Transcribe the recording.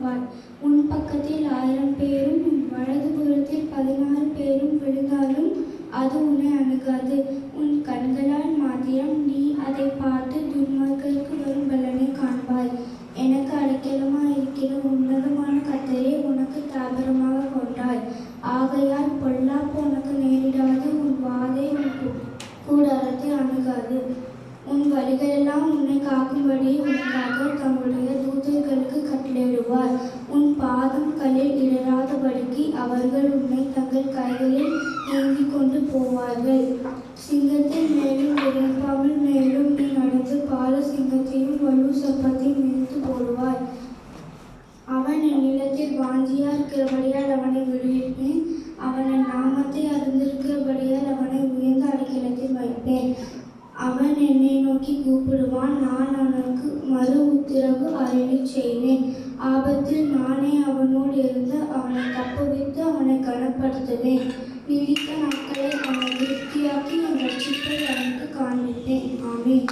எழுப்புவார். உன் பக்கத்தில் 1000 பேரும் உன் வலதுபுறத்தில் 16 பேரும் விழுந்தாலும் அது உன்னை அணுகாது. உன் கண்களால் மாத்திரம் நீ அதை பார்த்து துன்மார்க்கருக்கு வரும் பலனை காண்பாய். எனக்கு அடைக்கலமாயிருக்கிற உன்னதமான கர்த்தரே உனக்கு தாபரமாக கொண்டாய். ஆகையால் பொல்லாப்பு உனக்கு நேரிடாது, உன் வாதை உன் கூடாரத்தை அணுகாது. உன் வழிகளெல்லாம் உன்னை காக்கும்படி உனக்காக தம்முடைய தூதர்களுக்கு கட்டளையிடுவார். உன் பாதம் கல்லில் இடராதபடிக்கு அவர்கள் உன்னை தங்கள் கைகளில் ஏந்திக் கொண்டு போவார்கள். சிங்கத்தின் மேலும் விரைப்பாமல் மேலும் நீ நடந்து பால சிங்கத்தையும் வலு சர்ப்பத்தையும் மிதித்து போடுவாய். அவன் என் நிலத்தில் வாஞ்சியா இருக்கிறபடியால் அவனை விடுவிப்பேன். அவன் என் நாமத்தை அறிந்திருக்கிறபடியால் அவனை உயர்ந்த அடைக்கலத்தில் வைப்பேன். அவன் என்னை நோக்கி கூப்பிடுவான், நான் அவனுக்கு மறு உத்தரவு அருளிச் செய்வேன். ஆபத்தில் நானே அவனோடு இருந்து அவனை தப்புவித்து அவனை கனப்படுத்துவேன். நீடித்த நாட்களை அவனை திருப்தியாக்கி என் ரட்சிப்பை அவனுக்கு காண்பிப்பேன். ஆமென்.